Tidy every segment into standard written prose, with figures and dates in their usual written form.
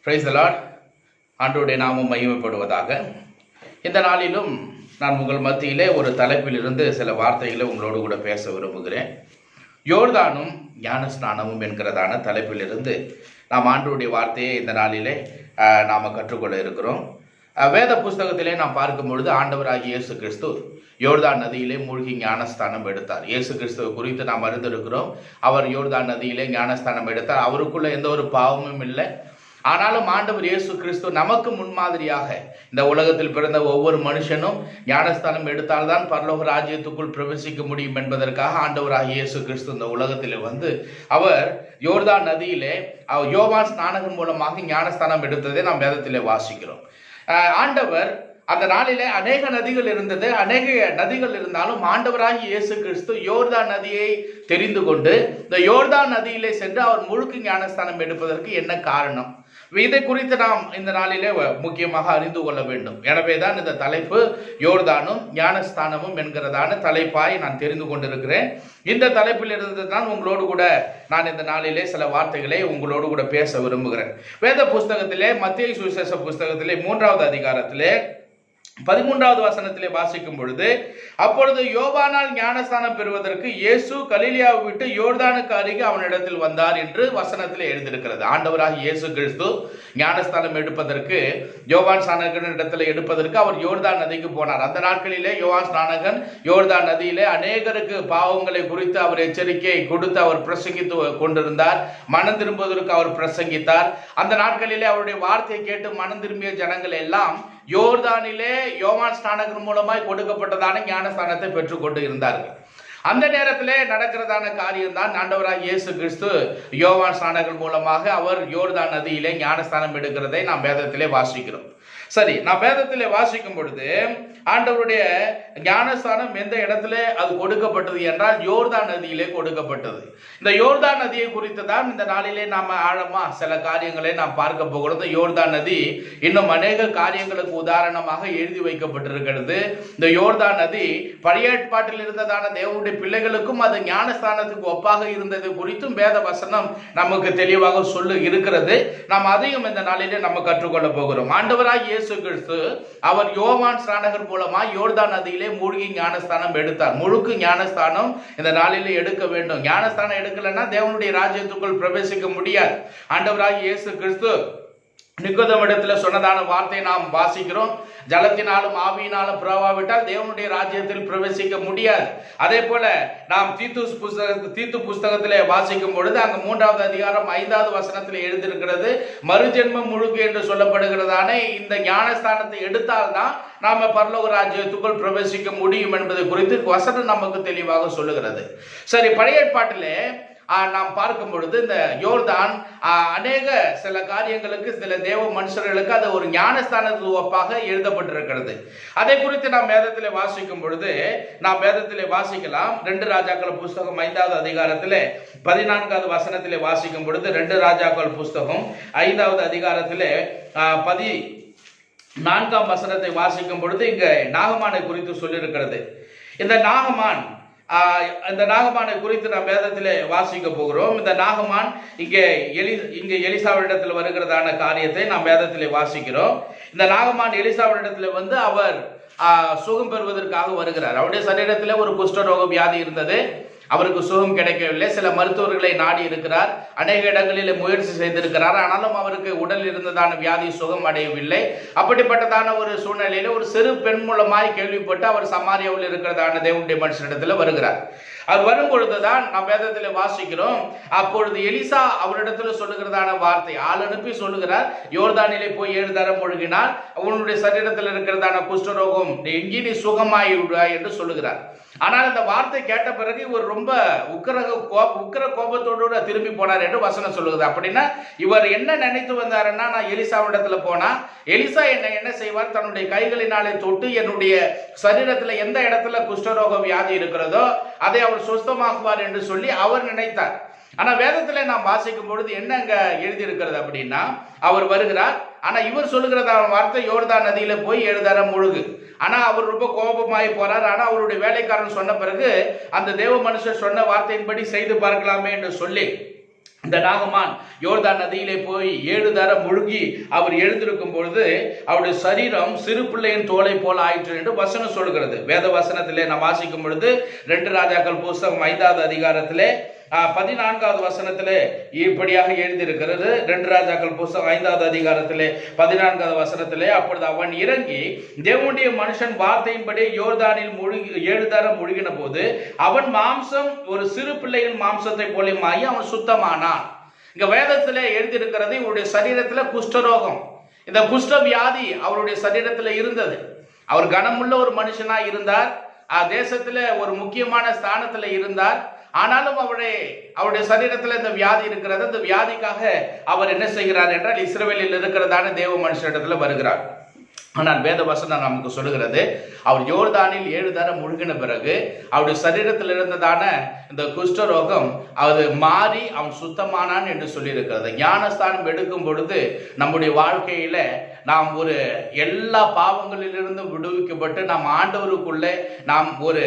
Praise the Lord. ஆண்டவருடைய நாமம் மகிமைப்படுவதாக. இந்த நாளிலும் நான் உங்கள் மத்தியிலே ஒரு தலைப்பிலிருந்து சில வார்த்தைகளை உங்களோடு கூட பேச விரும்புகிறேன். யோர்தானும் ஞானஸ்நானமும் என்கிறதான தலைப்பிலிருந்து நாம் ஆண்டவருடைய வார்த்தையை இந்த நாளிலே நாம் கற்றுக்கொள்ள இருக்கிறோம். வேத புஸ்தகத்திலே நாம் பார்க்கும் பொழுது ஆண்டவராகிய இயேசு கிறிஸ்து யோர்தான் நதியிலே மூழ்கி ஞானஸ்தானம் எடுத்தார். இயேசு கிறிஸ்துவை குறித்து நாம் அறிந்திருக்கிறோம். அவர் யோர்தான் நதியிலே ஞானஸ்தானம் எடுத்தார். அவருக்குள்ள எந்த ஒரு பாவமும் இல்லை. ஆனாலும் ஆண்டவர் இயேசு கிறிஸ்து நமக்கு முன்மாதிரியாக இந்த உலகத்தில் பிறந்த ஒவ்வொரு மனுஷனும் ஞானஸ்தானம் எடுத்தால்தான் பரலோக ராஜ்யத்துக்குள் பிரவேசிக்க முடியும் என்பதற்காக ஆண்டவராகிய இயேசு கிறிஸ்து இந்த உலகத்தில் வந்து அவர் யோர்தான் நதியிலே யோவான் ஸ்நானகன் மூலமாக ஞானஸ்தானம் எடுத்ததை நாம் வேதத்திலே வாசிக்கிறோம். ஆண்டவர் அந்த நாளிலே அநேக நதிகள் இருந்தது. அநேக நதிகள் இருந்தாலும் ஆண்டவராகிய இயேசு கிறிஸ்து யோர்தான் நதியை தெரிந்து கொண்டு இந்த யோர்தான் நதியிலே சென்று அவர் முழுக்கு ஞானஸ்தானம் எடுப்பதற்கு என்ன காரணம்? இதை குறித்து நாம் இந்த நாளிலே முக்கியமாக அறிந்து கொள்ள வேண்டும். எனவேதான் இந்த தலைப்பு யோர்தானும் ஞானஸ்தானமும் என்கிறதான தலைப்பாய் நான் தெரிந்து கொண்டிருக்கிறேன். இந்த தலைப்பில் இருந்து தான் உங்களோடு கூட நான் இந்த நாளிலே சில வார்த்தைகளை உங்களோடு கூட பேச விரும்புகிறேன். வேத புஸ்தகத்திலே மத்தேயு சுவிசேஷ புஸ்தகத்திலே 3வது அதிகாரத்திலே 13வது வசனத்திலே வாசிக்கும் பொழுது, அப்பொழுது யோவானால் ஞானஸ்தானம் பெறுவதற்கு இயேசு கலிலியாவை விட்டு யோர்தானுக்கு அருகே அவனிடத்தில் வந்தார் என்று வசனத்திலே எழுதியிருக்கிறது. ஆண்டவராக இயேசு கிறிஸ்து ஞானஸ்தானம் எடுப்பதற்கு யோவான் ஸ்நானகன் இடத்துல எடுப்பதற்கு அவர் யோர்தான் நதிக்கு போனார். அந்த நாட்களிலே யோவான் ஸ்நானகன் யோர்தான் நதியிலே அநேகருக்கு பாவங்களை குறித்து அவர் எச்சரிக்கை கொடுத்து அவர் பிரசங்கித்து கொண்டிருந்தார். மனம் திரும்புவதற்கு அவர் பிரசங்கித்தார். அந்த நாட்களிலே அவருடைய வார்த்தையை கேட்டு மனம் திரும்பிய ஜனங்கள் எல்லாம் யோர்தானிலே யோவான் ஸ்நானகன் மூலமாய் கொடுக்கப்பட்டதான ஞானஸ்தானத்தை பெற்றுக் கொண்டு இருந்தார்கள். அந்த நேரத்திலே நடக்கிறதான காரியம் தான் ஆண்டவராகிய இயேசு கிறிஸ்து யோவான் ஸ்நானகன் மூலமாக அவர் யோர்தான் நதியிலே ஞானஸ்தானம் எடுக்கிறதை நாம் வேதத்திலே வாசிக்கிறோம். சரி, நான் வேதத்திலே வாசிக்கும் பொழுது ஆண்டவருடைய ஞானஸ்தானம் எந்த இடத்துல அது கொடுக்கப்பட்டது என்றால் யோர்தான் நதியிலே கொடுக்கப்பட்டது. இந்த யோர்தான் நதியை குறித்து தான் இந்த நாளிலே நாம் ஆழமா சில காரியங்களை நாம் பார்க்க போகிறோம். யோர்தான் நதி இன்னும் அநேக காரியங்களுக்கு உதாரணமாக எழுதி வைக்கப்பட்டிருக்கிறது. இந்த யோர்தான் நதி பழைய ஏற்பாட்டில் இருந்ததான தேவனுடைய பிள்ளைகளுக்கும் அது ஞானஸ்தானத்துக்கு ஒப்பாக இருந்தது குறித்தும் வேத வசனம் நமக்கு தெளிவாக சொல்லு இருக்கிறது. நாம் அதையும் இந்த நாளிலே நம்ம கற்றுக்கொள்ள போகிறோம். ஆண்டவராகிய இயேசு கிறிஸ்து அவர் யோவான் ஸ்நானகர் மூலமா யோர்தான் நதியிலே மூழ்கி ஞானஸ்தானம் எடுத்தார். முழுக்கு ஞானஸ்தானம் இந்த நாளிலே எடுக்க வேண்டும். ஞானஸ்தானம் எடுக்கலன்னா தேவனுடைய ராஜ்யத்துக்குள் பிரவேசிக்க முடியாது. ஆண்டவராகிய இயேசு கிறிஸ்து நிக்கோதேமிடத்துல சொன்னதான வார்த்தையை நாம் வாசிக்கிறோம். ஜலத்தினாலும் ஆவியினாலும் பிறவாவிட்டால் தேவனுடைய ராஜ்யத்தில் பிரவேசிக்க முடியாது. அதே போல நாம் தீத்து புஸ்தகத்திலே வாசிக்கும் பொழுது அங்கு 3வது அதிகாரம் 5வது வசனத்தில் எழுதியிருக்கிறது, மறுஜென்மம் முழுக்கு என்று சொல்லப்படுகிறதான இந்த ஞானஸ்தானத்தை எடுத்தால்தான் நாம பரலோக ராஜ்யத்துக்குள் பிரவேசிக்க முடியும் என்பது குறித்து வசனம் நமக்கு தெளிவாக சொல்லுகிறது. சரி, பழைய ஏற்பாட்டிலே நாம் பார்க்கும் பொழுது இந்த யோர்தான் அநேக சில காரியங்களுக்கு சில தேவ மனுஷர்களுக்கு அது ஒரு ஞானஸ்தானத்துக்கு ஒப்பாக எழுதப்பட்டிருக்கிறது. அதை குறித்து நாம் வேதத்திலே வாசிக்கும் பொழுது நாம் வேதத்திலே வாசிக்கலாம். 2 ராஜாக்கள் புஸ்தகம் 5வது அதிகாரத்திலே 14வது வசனத்திலே வாசிக்கும் பொழுது 2 ராஜாக்கள் புஸ்தகம் 5வது அதிகாரத்திலே 14ஆம் வசனத்தை வாசிக்கும் பொழுது இங்க நாகமானை குறித்து சொல்லியிருக்கிறது. இந்த நாகமானை குறித்து நாம் வேதத்திலே வாசிக்க போகிறோம். இந்த நாகமான் இங்கே எலிசாவிடத்தில் வருகிறதான காரியத்தை நாம் வேதத்திலே வாசிக்கிறோம். இந்த நாகமான் எலிசாவிடத்தில் வந்து அவர் சுகம் பெறுவதற்காக வருகிறார். அவருடைய சரீரத்தில் ஒரு குஷ்டரோக வியாதி இருந்தது. அவருக்கு சுகம் கிடைக்கவில்லை. சில மருத்துவர்களை நாடி இருக்கிறார். அநேக இடங்களில் முயற்சி செய்திருக்கிறார். ஆனாலும் அவருக்கு உடல் இருந்ததான வியாதி சுகம் அடையவில்லை. அப்படிப்பட்டதான ஒரு சூழ்நிலையில ஒரு சிறு பெண் மூலமாய் கேள்விப்பட்டு அவர் சமாரியாவில் இருக்கிறதான தேவனுடைய மனுஷனிடத்தில் வருகிறார். அவர் வரும் பொழுதுதான் நாம் வேதத்தில் வாசிக்கிறோம், அப்பொழுது எலிசா அவரிடத்தில் சொல்லுகிறதான வார்த்தை ஆள் அனுப்பி சொல்லுகிறார், யோர்தானிலே போய் 7 தரம் முழுகினால் அவனுடைய சரீரத்தில் இருக்கிறதான குஷ்டரோகம் எங்கி நீ சுகமாய் விடுவாய் என்று சொல்லுகிறார். ஆனால் இந்த வார்த்தை கேட்ட பிறகு இவர் ரொம்ப உக்கிர கோபத்தோடு திரும்பி போனார் என்று வசனம் சொல்லுகிறது. அப்படின்னா இவர் என்ன நினைத்து வந்தாருன்னா, நான் எலிசாவிடத்துல போனா எலிசா என்ன செய்வார், தன்னுடைய கைகளினாலே தொட்டு என்னுடைய சரீரத்தில் எந்த இடத்துல குஷ்டரோக வியாதி இருக்கிறதோ அதை அவர் சுஸ்தமாக்குவார் என்று சொல்லி அவர் நினைத்தார். ஆனா வேதத்துல நாம் வாசிக்கும் பொழுது என்ன அங்க எழுதி இருக்கிறது அப்படின்னா, அவர் வருகிறார். ஆனா இவர் சொல்லுகிறதான வார்த்தை யோர்தான் நதியில போய் 7 தரம் முழுகு. ஆனா அவர் ரொம்ப கோபமாயி போறார். ஆனா அவருடைய வேலைக்காரன் சொன்ன பிறகு அந்த தேவ மனுஷர் சொன்ன வார்த்தையின்படி செய்து பார்க்கலாமே என்று சொல்லி இந்த நாகமான் யோர்தான் நதியிலே போய் 7 தரம் முழுகி அவர் எழுந்திருக்கும் பொழுது அவருடைய சரீரம் சிறு பிள்ளையின் தோலை போல ஆயிற்று என்று வசனம் சொல்கிறது. வேத வசனத்திலே நாம் வாசிக்கும் பொழுது 2 ராஜாக்கள் புஸ்தகம் 5வது அதிகாரத்திலே 14வது வசனத்திலே இப்படியாக எழுதியிருக்கிறது. 2 ராஜாக்கள் புஸ்தகம் 5வது அதிகாரத்திலே 14வது வசனத்திலே, அப்பொழுது அவன் இறங்கி தேவனுடைய மனுஷன் வார்த்தையின்படி யோர்தானில் 7 தரம் முழுகின போது அவன் மாம்சம் ஒரு சிறு பிள்ளையின் மாம்சத்தை போலமாகி அவன் சுத்தமானான். இங்க வேதத்திலே எழுதியிருக்கிறது, இவருடைய சரீரத்தில் குஷ்டரோகம், இந்த குஷ்ட வியாதி அவருடைய சரீரத்தில் இருந்தது. அவர் கனமுள்ள ஒரு மனுஷனா இருந்தார், தேசத்துல ஒரு முக்கியமான ஸ்தானத்துல இருந்தார். ஆனாலும் அவருடைய சரீரத்தில் இந்த வியாதி இருக்கிறது. இந்த வியாதிக்காக அவர் என்ன செய்கிறார் என்றால் இஸ்ரவேலில் இருக்கிறதான தேவ மனுஷனிடத்துல வருகிறார். ஆனால் வேத வசனம் நமக்கு சொல்லுகிறது, அவர் யோர்தானில் 7 தரம் முழுகின பிறகு அவருடைய சரீரத்தில் இருந்ததான இந்த குஷ்டரோகம் அது மாறி அவன் சுத்தமானான் என்று சொல்லியிருக்கிறது. ஞானஸ்தானம் எடுக்கும் பொழுது நம்முடைய வாழ்க்கையில நாம் ஒரு எல்லா பாவங்களிலிருந்து விடுவிக்கப்பட்டு நாம் ஆண்டவருக்குள்ளே நாம் ஒரு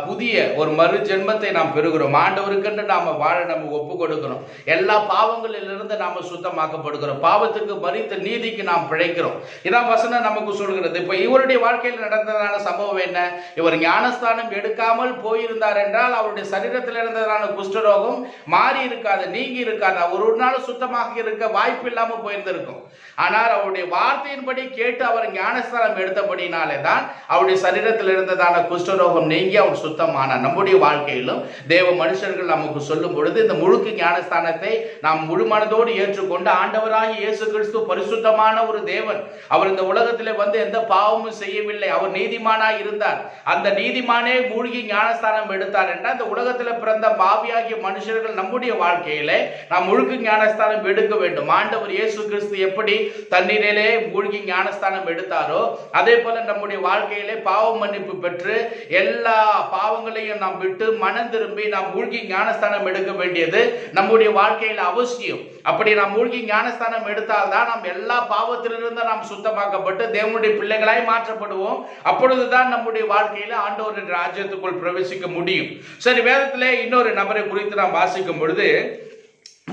புதிய ஒரு மறு ஜென்மத்தை நாம் பெறுகிறோம். ஆண்டவருக்கென்று நாம் வாழ நம்ம ஒப்பு கொடுக்கிறோம். எல்லா பாவங்களிலிருந்து நாம் சுத்தமாக்கப்படுகிறோம். பாவத்துக்கு மறித்து நீதிக்கு நாம் பிழைக்கிறோம். இதான் வசனம் நமக்கு சொல்கிறது. இப்ப இவருடைய வாழ்க்கையில் நடந்ததான சம்பவம் என்ன? இவர் ஞானஸ்தானம் எடுக்காமல் போயிருந்தார் என்றால் அவருடைய சரீரத்தில் இருந்ததான குஷ்டரோகம் மாறி இருக்காது, நீங்கி இருக்காது, அவர் ஒரு நாள் சுத்தமாக இருக்க வாய்ப்பு இல்லாமல் போயிருந்திருக்கும். ஆனால் அவருடைய வார்த்தையின்படி கேட்டு அவர் ஞானஸ்தானம் எடுத்தபடினாலே தான் அவருடைய சரீரத்தில் இருந்ததான குஷ்டரோகம் நீங்கி அவர் சுத்தமானார். நம்முடைய வாழ்க்கையிலும் தேவ மனுஷர்கள் நமக்கு சொல்லும் பொழுது இந்த முழுக்கு ஞானஸ்தானத்தை நாம் முழு மனதோடு ஏற்றுக்கொண்டு ஆண்டவராகிய இயேசு கிறிஸ்து பரிசுத்தமான ஒரு தேவன், அவர் இந்த உலகத்திலே வந்து எந்த பாவமும் செய்யவில்லை, அவர் நீதிமானாய் இருந்தார். அந்த நீதிமானே மூழ்கி ஞானஸ்தானம் எடுத்தார் என்றால் இந்த உலகத்தில் பிறந்த பாவியாகிய மனுஷர்கள் நம்முடைய வாழ்க்கையிலே நாம் முழுக்கு ஞானஸ்தானம் எடுக்க வேண்டும். ஆண்டவர் இயேசு கிறிஸ்து எப்படி தண்ணீரிலே மூழ்கி ஞானஸ்தானம் எடுத்தாரோ அதே போல நம்முடைய வாழ்க்கையிலே பாவ மன்னிப்பு பெற்று எல்லா பாவங்களையும் நாம் விட்டு மனம் திரும்பி நாம் மூழ்கி ஞானஸ்தானம் எடுக்க வேண்டியது நம்முடைய வாழ்க்கையில் அவசியம். அப்படி நாம் மூழ்கி ஞானஸ்தானம் எடுத்தால்தான் நாம் எல்லா பாவத்திலிருந்து நாம் சுத்தமாக்கப்பட்டு தேவனுடைய பிள்ளைகளாய் மாற்றப்படுவோம். அப்பொழுதுதான் நம்முடைய வாழ்க்கையில ஆண்டவரின் ராஜ்யத்துக்குள் பிரவேசிக்க முடியும். சரி, வேதத்திலே இன்னொரு நபரை குறித்து நாம் வாசிக்கும் பொழுது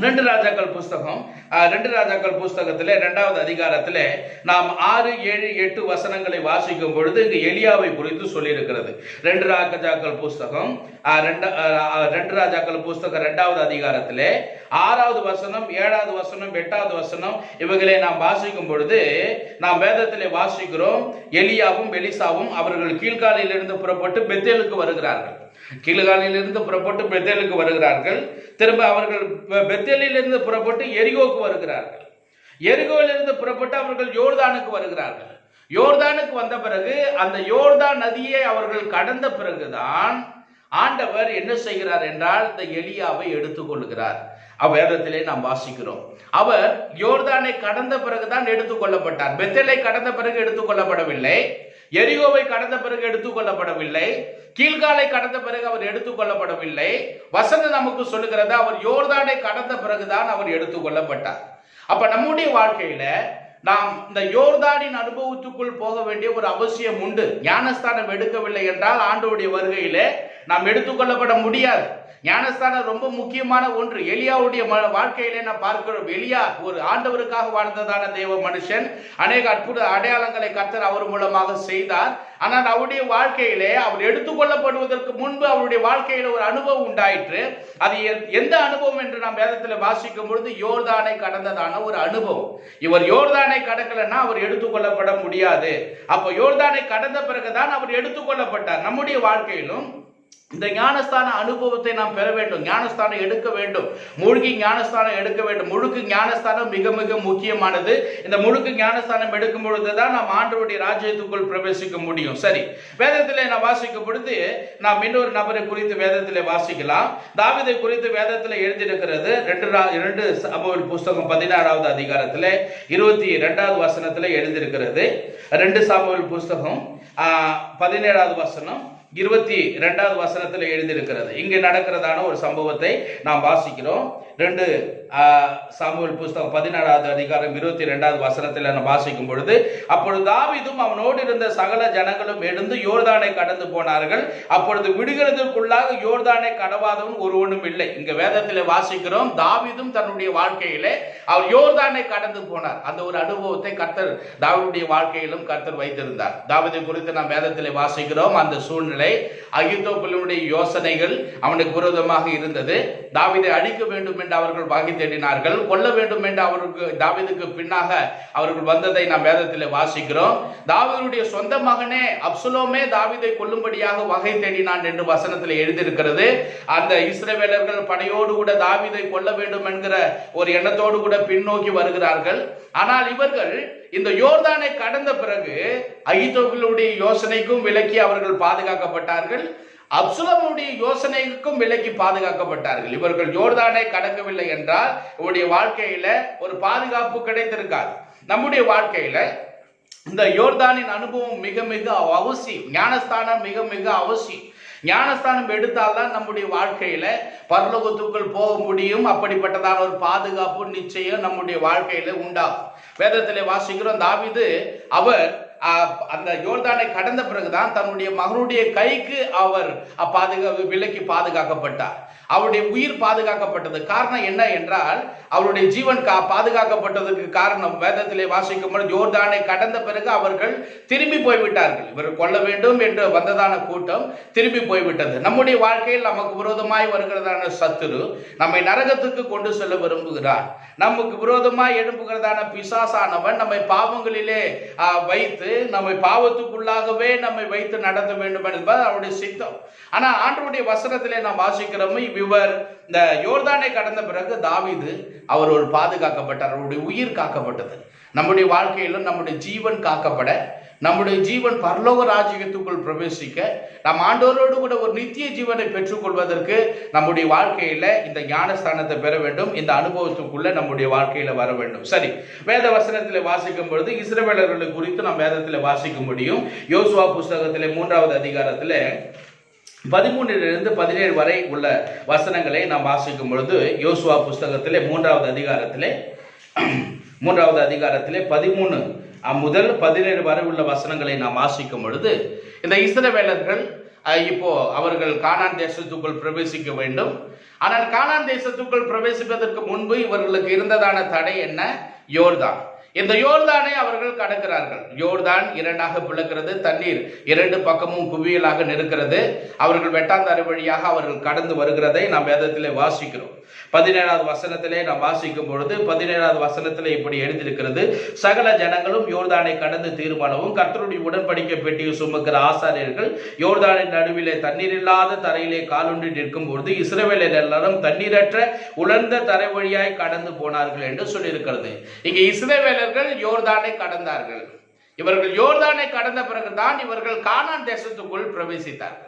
2 ராஜாக்கள் புஸ்தகத்திலே 2வது அதிகாரத்திலே நாம் 6, 7, 8 வசனங்களை வாசிக்கும் பொழுது இங்கு எலியாவை குறித்து சொல்லியிருக்கிறது. 2 ராஜாக்கள் புஸ்தகம் 2வது அதிகாரத்திலே 6வது வசனம், 7வது வசனம், 8வது வசனம் இவைகளை நாம் வாசிக்கும் பொழுது நாம் வேதத்திலே வாசிக்கிறோம், எலியாவும் எலிசாவும் அவர்கள் கீழ்காலிலிருந்து புறப்பட்டு பெத்தேலுக்கு வருகிறார்கள். கீழ்காலிலிருந்து புறப்பட்டு பெத்தேலுக்கு வருகிறார்கள். திரும்ப அவர்கள் பெத்தேலிலிருந்து புறப்பட்டு எரிகோக்கு வருகிறார்கள். எரிகோவிலிருந்து புறப்பட்டு அவர்கள் யோர்தானுக்கு வருகிறார்கள். யோர்தானுக்கு வந்த பிறகு அந்த யோர்தான் நதியை அவர்கள் கடந்த பிறகுதான் ஆண்டவர் என்ன செய்கிறார் என்றால் இந்த எலியாவை எடுத்துக்கொள்கிறார். அவ்வேதத்திலே நாம் வாசிக்கிறோம், அவர் யோர்தானை கடந்த பிறகுதான் எடுத்துக்கொள்ளப்பட்டார். பெத்தேலை கடந்த பிறகு எடுத்துக்கொள்ளப்படவில்லை, எரிகோவை கடந்த பிறகு எடுத்துக்கொள்ளப்படவில்லை, கீழ்காலை கடந்த பிறகு அவர் எடுத்துக்கொள்ளப்படவில்லை. வசனம் நமக்கு சொல்லுகிறது, அவர் யோர்தானை கடந்த பிறகுதான் அவர் எடுத்துக்கொள்ளப்பட்டார். அப்ப நம்முடைய வாழ்க்கையில நாம் இந்த யோர்தானின் அனுபவத்துக்குள் போக வேண்டிய ஒரு அவசியம் உண்டு. ஞானஸ்தானம் எடுக்கவில்லை என்றால் ஆண்டவருடைய வருகையிலே நாம் எடுத்துக்கொள்ளப்பட முடியாது. ஞானஸ்தானம் ரொம்ப முக்கியமான ஒன்று. எலியாவுடைய வாழ்க்கையிலே நாம் பார்க்கிறோம், எலியா ஒரு ஆண்டவருக்காக வாழ்ந்ததான தேவ மனுஷன். அநேக அற்புத அடையாளங்களை கர்த்தர் அவர் மூலமாக செய்தார். ஆனால் அவருடைய வாழ்க்கையிலே அவர் எடுத்துக்கொள்ளப்படுவதற்கு முன்பு அவருடைய வாழ்க்கையில ஒரு அனுபவம் உண்டாயிற்று. அது எந்த அனுபவம் என்று நாம் வேதத்தில் வாசிக்கும் பொழுது யோர்தானை கடந்ததான ஒரு அனுபவம். இவர் யோர்தானை கடக்கலன்னா அவர் எடுத்துக்கொள்ளப்பட முடியாது. அப்ப யோர்தானை கடந்த பிறகுதான் அவர் எடுத்துக்கொள்ளப்பட்டார். நம்முடைய வாழ்க்கையிலும் இந்த ஞானஸ்தான அனுபவத்தை நாம் பெற வேண்டும். ஞானஸ்தானம் எடுக்க வேண்டும், மூழ்கி ஞானஸ்தானம் எடுக்க வேண்டும். முழுக்கு ஞானஸ்தானம் மிக மிக முக்கியமானது. இந்த முழுக்கு ஞானஸ்தானம் எடுக்கும் பொழுதுதான் நாம் ஆண்டவருடைய ராஜ்யத்துக்குள் பிரவேசிக்க முடியும். சரி, வேதத்திலே நாம் வாசிக்கும் பொழுது நாம் இன்னொரு நபரை குறித்து வேதத்திலே வாசிக்கலாம். தாவீதை குறித்து வேதத்திலே எழுதியிருக்கிறது. 2 சாமுவேல் புஸ்தகம் 16வது அதிகாரத்திலே 22வது வசனத்திலே எழுதியிருக்கிறது. 2 சாமுவேல் புஸ்தகம் 17வது வசனம் 22வது வசனத்தில் எழுதியிருக்கிறது. இங்கு நடக்கிறதான ஒரு சம்பவத்தை நாம் வாசிக்கிறோம். 2 சாமுவேல் புஸ்தகம் 17வது அதிகாரம் 22வது வசனத்தில் நாம் வாசிக்கும் பொழுது, அப்பொழுது தாவீதும் அவனோடு இருந்த சகல ஜனங்களும் எழுந்து யோர்தானை கடந்து போனார்கள். அப்பொழுது விடுகிறதற்குள்ளாக யோர்தானை கடவாதவன் ஒருவனும் இல்லை. இங்க வேதத்தில் வாசிக்கிறோம், தாவீதும் தன்னுடைய வாழ்க்கையிலே அவர் யோர்தானை கடந்து போனார். அந்த ஒரு அனுபவத்தை கர்த்தர் தாவீதுடைய வாழ்க்கையிலும் கர்த்தர் வைத்திருந்தார். தாவீதை குறித்து நாம் வேதத்தில் வாசிக்கிறோம். அந்த சூழ்நிலை, அகித்தோப்பேலுடைய யோசனைகள் அவனுக்கு விரோதமாக இருந்தது. தாவீதை அழிக்க வேண்டும் என்று அவர்கள் வகை தேடினார்கள். கொல்ல வேண்டும் என்று அவருக்கு தாவீதுக்கு பின்னாக அவர்கள் வந்ததை நாம் வேதத்தில் வாசிக்கிறோம். தாவீதுடைய சொந்த மகனே அப்சலோமே தாவீதை கொல்லும்படியாக வகை தேடினான் என்று வசனத்தில் எழுதியிருக்கிறது. அந்த இஸ்ரவேலர்கள் படையோடு கூட தாவீதை கொல்ல வேண்டும் என்கிற ஒரு எண்ணத்தோடு கூட பின்னோக்கி வருகிறார்கள். ஆனால் இவர்கள் இந்த யோர்தானை கடந்த பிறகு அகித்தோப்பேலுடைய யோசனைக்கும் விலக்கி அவர்கள் பாதுகாக்கப்பட்டார்கள். அப்சலோமுடைய யோசனைக்கும் விலக்கி பாதுகாக்கப்பட்டார்கள். இவர்கள் யோர்தானை கடக்கவில்லை என்றால் இவருடைய வாழ்க்கையில ஒரு பாதுகாப்பு கிடைத்திருக்காது. நம்முடைய வாழ்க்கையில இந்த யோர்தானின் அனுபவம் மிக மிக அவசியம். ஞானஸ்தானம் மிக மிக அவசியம். ஞானஸ்தானம் எடுத்தால்தான் நம்முடைய வாழ்க்கையில பரலோகத்துக்குள் போக முடியும். அப்படிப்பட்டதான ஒரு பாதுகாப்பு நிச்சயம் நம்முடைய வாழ்க்கையில உண்டாகும். வேதத்திலே வாசிக்கிறோம், தாவீது அவர் அந்த யோர்தானை கடந்த பிறகுதான் தன்னுடைய மகனுடைய கைக்கு அவர் விலக்கி பாதுகாக்கப்பட்டார். அவருடைய உயிர் பாதுகாக்கப்பட்டது. காரணம் என்ன என்றால், அவருடைய ஜீவன் பாதுகாக்கப்பட்டதுக்கு காரணம் வேதத்திலே வாசிக்கும் பொழுது, யோர்தானை கடந்த பிறகு அவர்கள் திரும்பி போய்விட்டார்கள். இவர் கொல்ல வேண்டும் என்று வந்ததான கூட்டம் திரும்பி போய்விட்டது. நம்முடைய வாழ்க்கையில் நமக்கு விரோதமாய் வருகிறதான சத்துரு நம்மை நரகத்துக்கு கொண்டு செல்ல விரும்புகிறார். நமக்கு விரோதமாய் எழும்புகிறதான பிசாசானவன் நம்மை பாவங்களிலே வைத்து நம்மை பாவத்துக்குள்ளாகவே நம்மை வைத்து நடத்த வேண்டும் என்பது அவருடைய சித்தம். ஆனா ஆண்டவருடைய வசனத்திலே நாம் வாசிக்கிறோம், இவர் இந்த யோர்தானை கடந்த பிறகு தாவீது அவர் ஒரு பாதுகாக்கப்பட்டார். அவருடைய உயிர் காக்கப்பட்டது. நம்முடைய வாழ்க்கையிலும் நம்முடைய ஜீவன் காக்கப்பட, நம்முடைய ஜீவன் பரலோக ராஜ்யத்துக்குள் பிரவேசிக்க, நம் ஆண்டவரோடு கூட ஒரு நித்திய ஜீவனை பெற்றுக்கொள்வதற்கு நம்முடைய வாழ்க்கையில இந்த ஞானஸ்தானத்தை பெற வேண்டும். இந்த அனுபவத்துக்குள்ள நம்முடைய வாழ்க்கையில வர வேண்டும். சரி, வேத வசனத்தில் வாசிக்கும் பொழுது இஸ்ரவேலர்களை குறித்து நாம் வேதத்தில் வாசிக்க முடியும். யோசுவா புஸ்தகத்திலே 3வது அதிகாரத்தில் 13 to 17 வரை உள்ள வசனங்களை நாம் வாசிக்கும் பொழுது, யோசுவா புஸ்தகத்திலே 3வது அதிகாரத்திலே 13 முதல் 17 வரை உள்ள வசனங்களை நாம் வாசிக்கும் பொழுது, இந்த இஸ்ரவேலர்கள் இப்போ அவர்கள் கானான் தேசத்துக்குள் பிரவேசிக்க வேண்டும். ஆனால் கானான் தேசத்துக்குள் பிரவேசிப்பதற்கு முன்பு இவர்களுக்கு இருந்ததான தடை என்ன? யோர்தான். இந்த யோர்தானை அவர்கள் கடக்கிறார்கள். யோர்தான் 2ஆக பிளக்கிறது. தண்ணீர் 2 பக்கமும் குவியலாக நிற்கிறது. அவர்கள் வெட்டாந்தாரி வழியாக அவர்கள் கடந்து வருகிறதை நாம் வேதத்திலே வாசிக்கிறோம். 17வது வசனத்திலே நாம் வாசிக்கும் பொழுது 17வது வசனத்திலே இப்படி எழுதியிருக்கிறது, சகல ஜனங்களும் யோர்தானை கடந்து தீர்மானவும் கர்த்தருடைய உடன்படிக்கை பெட்டியை சுமக்கிற ஆசாரியர்கள் யோர்தானின் நடுவிலே தண்ணீர் இல்லாத தரையிலே காலுண்டி நிற்கும் பொழுது இஸ்ரவேலர் எல்லாரும் தண்ணீரற்ற உலர்ந்த தரை வழியாய் கடந்து போனார்கள் என்று சொல்லியிருக்கிறது. இங்கே இஸ்ரவேலர்கள் யோர்தானை கடந்தார்கள். இவர்கள் யோர்தானை கடந்த பிறகுதான் இவர்கள் கானான் தேசத்துக்குள் பிரவேசித்தார்கள்.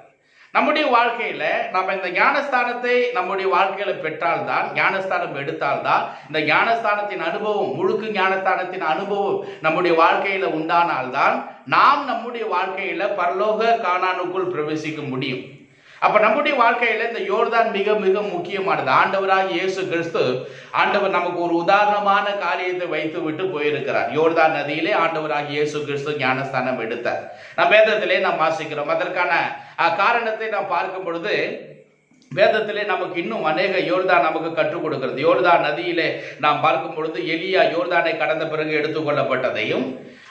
நம்முடைய வாழ்க்கையில நம்ம இந்த ஞானஸ்தானத்தை நம்முடைய வாழ்க்கையில பெற்றால்தான், ஞானஸ்தானம் எடுத்தால்தான், இந்த ஞானஸ்தானத்தின் அனுபவம், முழுக்கு ஞானஸ்தானத்தின் அனுபவம் நம்முடைய வாழ்க்கையில உண்டானால்தான் நாம் நம்முடைய வாழ்க்கையில பரலோக கானானுக்குள் பிரவேசிக்க முடியும். அப்ப நம்முடைய வாழ்க்கையில இந்த யோர்தான் மிக மிக முக்கியமானது. ஆண்டவராக இயேசு கிறிஸ்து ஆண்டவர் நமக்கு ஒரு உதாரணமான காரியத்தை வைத்து விட்டு போயிருக்கிறார். யோர்தான் நதியிலே ஆண்டவராக இயேசு கிறிஸ்து ஞானஸ்தானம் எடுத்தார். நம் வேதத்திலே நாம் வாசிக்கிறோம். அதற்கான காரணத்தை நாம் பார்க்கும் பொழுது வேதத்திலே நமக்கு இன்னும் அநேக யோர்தான் நமக்கு கற்றுக் கொடுக்கிறது. யோர்தான் நதியிலே நாம் பார்க்கும் பொழுது எலியா யோர்தானை கடந்த பிறகு எடுத்துக்கொள்ளப்பட்டதையும்,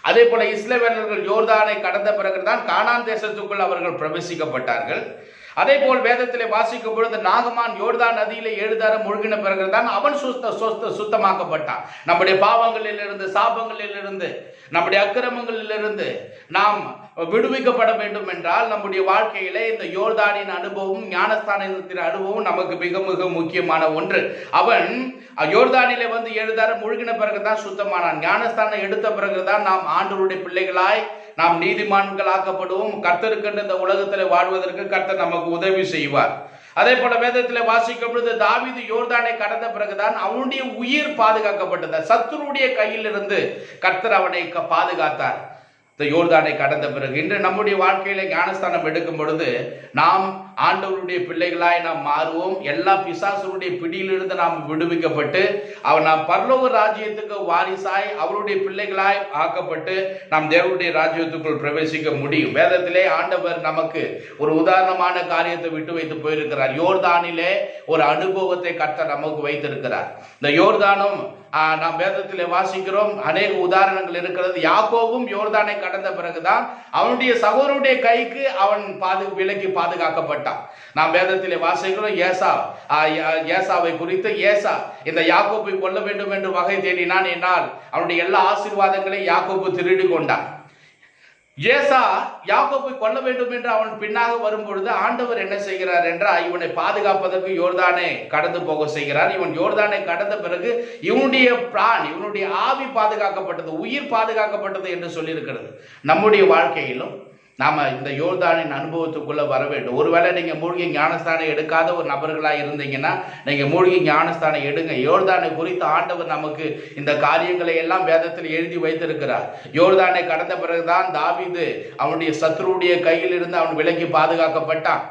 அதே போல இஸ்ரவேலர்கள் யோர்தானை கடந்த பிறகுதான் கானான் தேசத்துக்குள் அவர்கள் பிரவேசிக்கப்பட்டார்கள். அதே போல் வேதத்திலே வாசிக்கும் பொழுது நாகமான் யோர்தான் நதியிலே 7 தரம் முழுகின பிறகுதான் அவன் சுத்தமாக்கப்பட்டான். நம்முடைய பாவங்களிலிருந்து, சாபங்களிலிருந்து, நம்முடைய அக்கிரமங்களிலிருந்து நாம் விடுவிக்கப்பட வேண்டும் என்றால் நம்முடைய வாழ்க்கையில இந்த யோர்தானின் அனுபவம், ஞானஸ்தானத்தின் அனுபவம் நமக்கு மிக மிக முக்கியமான ஒன்று. அவன் யோர்தானிலே வந்து 7 தரம் முழுகின பிறகுதான் சுத்தமானான். ஞானஸ்தானம் எடுத்த பிறகுதான் நாம் ஆண்டவருடைய பிள்ளைகளாய் நாம் நீதிமான்களாக்கப்படுவோம். கர்த்தருக்கு இந்த உலகத்தில் வாழ்வதற்கு கர்த்தர் நமக்கு உதவி செய்வார். அதே போல வேதத்தில் வாசிக்கும் பொழுது தாவீது யோர்தானை கடந்த பிறகுதான் அவனுடைய உயிர் பாதுகாக்கப்பட்டது. சத்துருடைய கையில் இருந்து கர்த்தர் அவனை பாதுகாத்தார். இந்த யோர்தானை கடந்த பிறகு இன்று நம்முடைய வாழ்க்கையில ஞானஸ்தானம் எடுக்கும் பொழுது நாம் ஆண்டவருடைய பிள்ளைகளாய் நாம் மாறுவோம். எல்லா பிசாசுடைய பிடியிலிருந்து நாம் விடுவிக்கப்பட்டு நாம் பரலோக ராஜ்யத்துக்கு வாரிசாய் அவருடைய பிள்ளைகளாய் ஆக்கப்பட்டு நாம் தேவனுடைய ராஜ்யத்துக்குள் பிரவேசிக்க முடியும். வேதத்திலே ஆண்டவர் நமக்கு ஒரு உதாரணமான காரியத்தை விட்டு வைத்து போயிருக்கிறார். யோர்தானிலே ஒரு அனுபவத்தை கர்த்தர் நமக்கு வைத்திருக்கிறார். இந்த யோர்தானும் நாம் வேதத்திலே வாசிக்கிறோம், அநேக உதாரணங்கள் இருக்கிறது. யாக்கோபும் யோர்தானை கடந்த பிறகுதான் அவனுடைய சகோதரனுடைய கைக்கு அவன் விலக்கி பாதுகாக்கப்பட்டான். நாம் வேதத்திலே வாசிக்கிறோம், ஏசாவை குறித்து, ஏசா இந்த யாக்கோபை கொல்ல வேண்டும் என்று வகை தேடினான். என்னால் அவனுடைய எல்லா ஆசீர்வாதங்களையும் யாக்கோபு திருடி கொண்டான். ஏசா யாக்கோபை கொல்ல வேண்டும் என்று அவன் பின்னாக வரும்பொழுது ஆண்டவர் என்ன செய்கிறார் என்றால் இவனை பாதுகாப்பதற்கு யோர்தானை கடந்து போக செய்கிறார். இவன் யோர்தானை கடந்த பிறகு இவனுடைய ஆவி பாதுகாக்கப்பட்டது, உயிர் பாதுகாக்கப்பட்டது என்று சொல்லியிருக்கிறது. நம்முடைய வாழ்க்கையிலும் நாம இந்த யோர்தானின் அனுபவத்துக்குள்ள வர வேண்டும். ஒருவேளை நீங்க மூழ்கி ஞானஸ்தானம் எடுக்காத ஒரு நபர்களா இருந்தீங்கன்னா நீங்க மூழ்கி ஞானஸ்தானம் எடுங்க. யோர்தானை குறித்து ஆண்டவர் நமக்கு இந்த காரியங்களை எல்லாம் வேதத்தில் எழுதி வைத்திருக்கிறார். யோர்தானை கடந்த பிறகுதான் தாவீது அவனுடைய சத்துருடைய கையில் இருந்து அவன் விலக்கி பாதுகாக்கப்பட்டான்.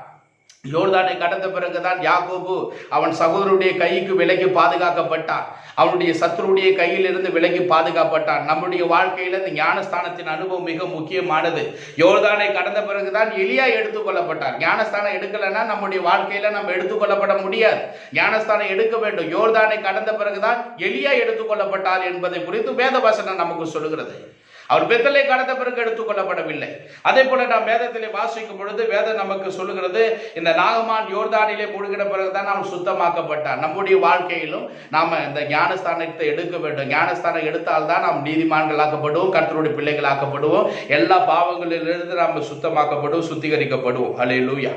யோர்தானை கடந்த பிறகுதான் யாக்கோபு அவன் சகோதரருடைய கைக்கு விலக்கி பாதுகாக்கப்பட்டான். அவனுடைய சத்துருடைய கையில் இருந்து விலகி பாதுகாக்கப்பட்டான். நம்முடைய வாழ்க்கையில இந்த ஞானஸ்தானத்தின் அனுபவம் மிக முக்கியமானது. யோர்தானை கடந்த பிறகுதான் எலியா எடுத்துக்கொள்ளப்பட்டார். ஞானஸ்தானம் எடுக்கலைன்னா நம்முடைய வாழ்க்கையில நம்ம எடுத்துக்கொள்ளப்பட முடியாது. ஞானஸ்தானம் எடுக்க வேண்டும். யோர்தானை கடந்த பிறகுதான் எலியா எடுத்துக்கொள்ளப்பட்டார் என்பதை குறித்து வேத வசனம் நமக்கு சொல்லுகிறது. அவர் பெத்தலை கடந்த பிறகு எடுத்துக்கொள்ளப்படவில்லை. அதே போல நாம் வேதத்திலே வாசிக்கும் பொழுது வேதம் நமக்கு சொல்லுகிறது, இந்த நாகமான் யோர்தானிலே மூழ்கின பிறகுதான் அவன் சுத்தமாக்கப்பட்டான். நம்முடைய வாழ்க்கையிலும் நாம இந்த ஞானஸ்தானத்தை எடுக்க வேண்டும். ஞானஸ்தானம் எடுத்தால்தான் நாம் நீதிமான்களாக்கப்படுவோம், கர்த்தருடைய பிள்ளைகளாக்கப்படுவோம், எல்லா பாவங்களிலிருந்து நாம் சுத்தமாக்கப்படுவோம், சுத்திகரிக்கப்படுவோம். ஹல்லேலூயா.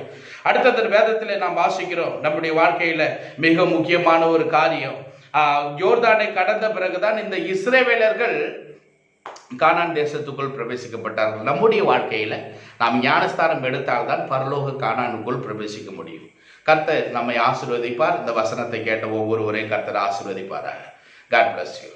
அடுத்தது வேதத்திலே நாம் வாசிக்கிறோம், நம்முடைய வாழ்க்கையில மிக முக்கியமான ஒரு காரியம், யோர்தானை கடந்த பிறகுதான் இந்த இஸ்ரவேலர்கள் கானான் தேசத்துக்குள் பிரவேசிக்கப்பட்டார்கள். நம்முடைய வாழ்க்கையில நாம் ஞானஸ்தானம் எடுத்தால்தான் பரலோக கானானுக்குள் பிரவேசிக்க முடியும். கர்த்தர் நம்மை ஆசீர்வதிப்பார். இந்த வசனத்தை கேட்ட ஒவ்வொருவரையும் கர்த்தர் ஆசீர்வதிப்பாராக. God bless you.